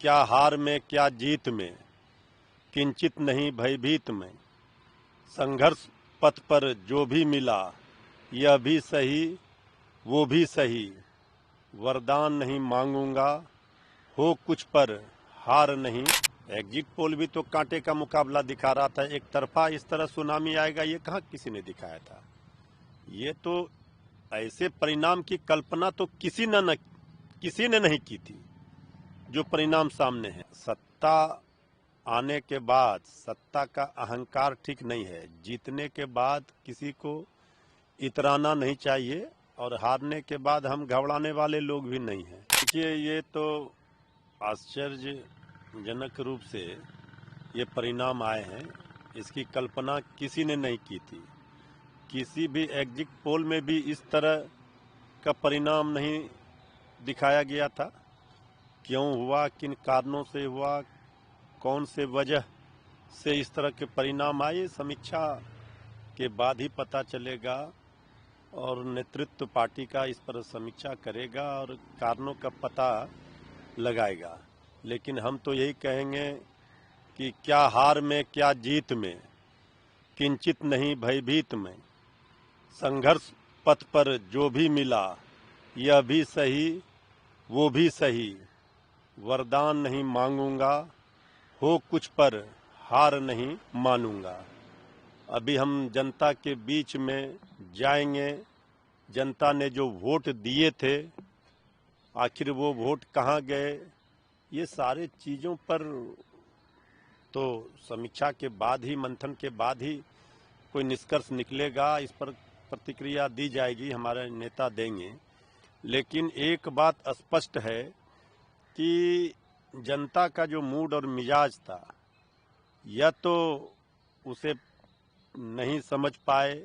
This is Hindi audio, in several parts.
क्या हार में क्या जीत में, किंचित नहीं भयभीत में। संघर्ष पथ पर जो भी मिला, यह भी सही वो भी सही। वरदान नहीं मांगूंगा, हो कुछ पर हार नहीं। एग्जिट पोल भी तो कांटे का मुकाबला दिखा रहा था। एक तरफा इस तरह सुनामी आएगा, ये कहाँ किसी ने दिखाया था। ये तो ऐसे परिणाम की कल्पना तो किसी ने नहीं की थी जो परिणाम सामने है। सत्ता आने के बाद सत्ता का अहंकार ठीक नहीं है। जीतने के बाद किसी को इतराना नहीं चाहिए और हारने के बाद हम घबराने वाले लोग भी नहीं हैं। देखिए, ये तो आश्चर्यजनक रूप से ये परिणाम आए हैं। इसकी कल्पना किसी ने नहीं की थी। किसी भी एग्जिट पोल में भी इस तरह का परिणाम नहीं दिखाया गया था। क्यों हुआ, किन कारणों से हुआ, कौन से वजह से इस तरह के परिणाम आए, समीक्षा के बाद ही पता चलेगा और नेतृत्व पार्टी का इस पर समीक्षा करेगा और कारणों का पता लगाएगा। लेकिन हम तो यही कहेंगे कि क्या हार में क्या जीत में, किंचित नहीं भयभीत में। संघर्ष पथ पर जो भी मिला, यह भी सही वो भी सही। वरदान नहीं मांगूंगा, हो कुछ पर हार नहीं मानूंगा। अभी हम जनता के बीच में जाएंगे। जनता ने जो वोट दिए थे, आखिर वो वोट कहाँ गए, ये सारे चीज़ों पर तो समीक्षा के बाद ही, मंथन के बाद ही कोई निष्कर्ष निकलेगा। इस पर प्रतिक्रिया दी जाएगी, हमारे नेता देंगे। लेकिन एक बात स्पष्ट है कि जनता का जो मूड और मिजाज था, या तो उसे नहीं समझ पाए,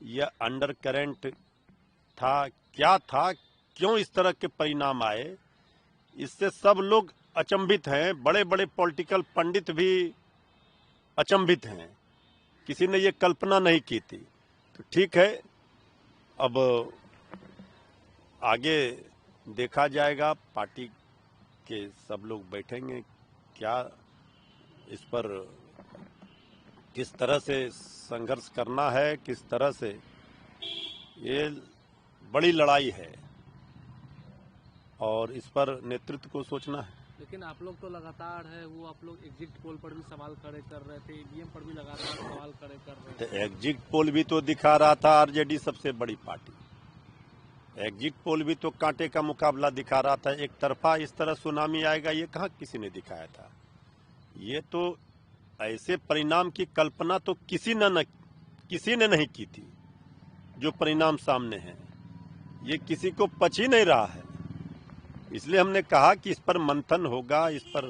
या अंडर करंट था, क्या था, क्यों इस तरह के परिणाम आए, इससे सब लोग अचंभित हैं। बड़े बड़े पॉलिटिकल पंडित भी अचंभित हैं। किसी ने ये कल्पना नहीं की थी। तो ठीक है, अब आगे देखा जाएगा। पार्टी के सब लोग बैठेंगे, क्या इस पर किस तरह से संघर्ष करना है, किस तरह से। ये बड़ी लड़ाई है और इस पर नेतृत्व को सोचना है। लेकिन आप लोग तो लगातार है वो, आप लोग एग्जिट पोल पर भी सवाल खड़े कर रहे थे, ईवीएम पर भी लगातार सवाल खड़े कर रहे थे। एग्जिट पोल भी तो दिखा रहा था आरजेडी सबसे बड़ी पार्टी। एग्जिट पोल भी तो कांटे का मुकाबला दिखा रहा था। एक तरफा इस तरह सुनामी आएगा, ये कहाँ किसी ने दिखाया था। ये तो ऐसे परिणाम की कल्पना तो किसी ने नहीं की थी जो परिणाम सामने है। ये किसी को पच ही नहीं रहा है। इसलिए हमने कहा कि इस पर मंथन होगा, इस पर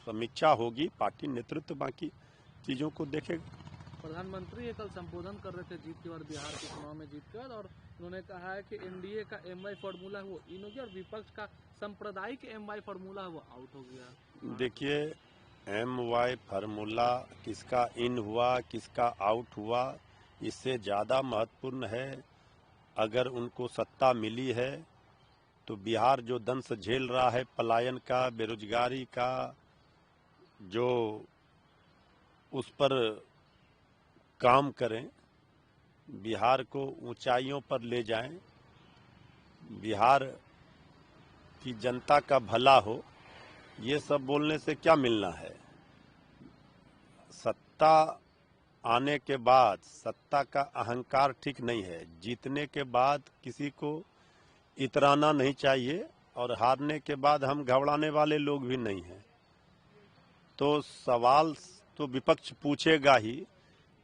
समीक्षा होगी, पार्टी नेतृत्व बाकी चीजों को देखेगा। प्रधानमंत्री ये कल संबोधन कर रहे थे जीत के बाद, बिहार के चुनाव में जीतकर, और उन्होंने कहा है कि एनडीए का एमवाई फॉर्मूला है वो इन हो गया और विपक्ष का सांप्रदायिक एमवाई फॉर्मूला है वो आउट हो गया। देखिए, एमवाई फार्मूला किसका इन हुआ, किसका आउट हुआ, इससे ज़्यादा महत्वपूर्ण है, अगर उनको सत्ता मिली है तो बिहार जो दंश झेल रहा है पलायन का, बेरोजगारी का, जो उस पर काम करें, बिहार को ऊंचाइयों पर ले जाएं, बिहार की जनता का भला हो। ये सब बोलने से क्या मिलना है। सत्ता आने के बाद सत्ता का अहंकार ठीक नहीं है। जीतने के बाद किसी को इतराना नहीं चाहिए और हारने के बाद हम घबराने वाले लोग भी नहीं हैं। तो सवाल तो विपक्ष पूछेगा ही।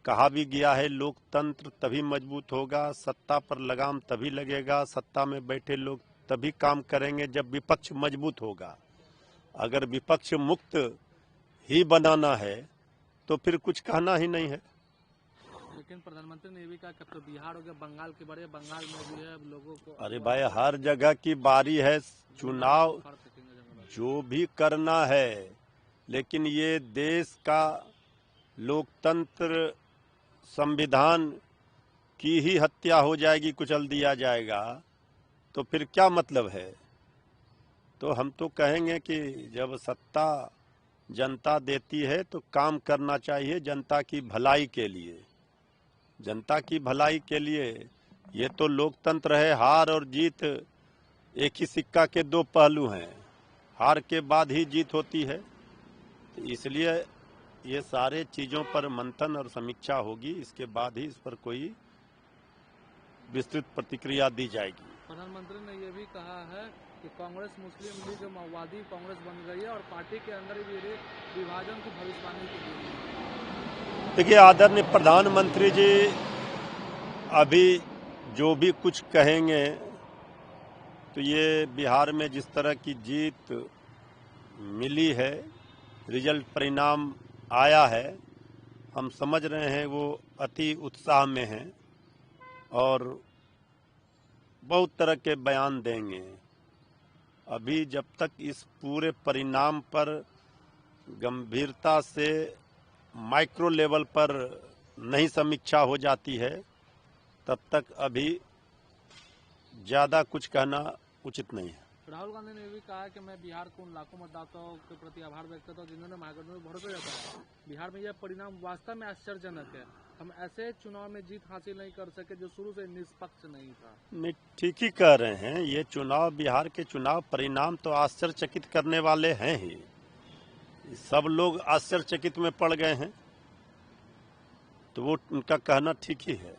कहा भी गया है, लोकतंत्र तभी मजबूत होगा, सत्ता पर लगाम तभी लगेगा, सत्ता में बैठे लोग तभी काम करेंगे जब विपक्ष मजबूत होगा। अगर विपक्ष मुक्त ही बनाना है तो फिर कुछ कहना ही नहीं है। लेकिन प्रधानमंत्री ने ये भी कहा कि अब तो बिहार हो गया, बंगाल के बड़े, बंगाल में भी है, अब लोगों को। अरे भाई, हर जगह की बारी है। चुनाव जो भी करना है, लेकिन ये देश का लोकतंत्र, संविधान की ही हत्या हो जाएगी, कुचल दिया जाएगा, तो फिर क्या मतलब है। तो हम तो कहेंगे कि जब सत्ता जनता देती है तो काम करना चाहिए जनता की भलाई के लिए। जनता की भलाई के लिए ये तो लोकतंत्र है, हार और जीत एक ही सिक्का के दो पहलू हैं। हार के बाद ही जीत होती है, तो इसलिए ये सारे चीज़ों पर मंथन और समीक्षा होगी, इसके बाद ही इस पर कोई विस्तृत प्रतिक्रिया दी जाएगी। प्रधानमंत्री ने यह भी कहा है कि कांग्रेस मुस्लिम लीग माओवादी कांग्रेस बन गई है और पार्टी के अंदर भी विभाजन की भविष्यवाणी की गई। देखिए, आदरणीय प्रधानमंत्री जी अभी जो भी कुछ कहेंगे तो ये बिहार में जिस तरह की जीत मिली है, रिजल्ट परिणाम आया है, हम समझ रहे हैं वो अति उत्साह में हैं और बहुत तरह के बयान देंगे। अभी जब तक इस पूरे परिणाम पर गंभीरता से माइक्रो लेवल पर नहीं समीक्षा हो जाती है, तब तक अभी ज़्यादा कुछ कहना उचित नहीं है। राहुल गांधी ने भी कहा कि मैं बिहार के उन लाखों मतदाताओं के प्रति आभार व्यक्त करता हूँ जिन्होंने महागठबंधन में भरोसा जताया। बिहार में यह परिणाम वास्तव में आश्चर्यजनक है। हम ऐसे चुनाव में जीत हासिल नहीं कर सके जो शुरू से निष्पक्ष नहीं था। नहीं, ठीक ही कह रहे हैं। ये चुनाव, बिहार के चुनाव परिणाम तो आश्चर्यचकित करने वाले हैं ही। सब लोग आश्चर्यचकित में पड़ गए हैं, तो वो उनका कहना ठीक ही है।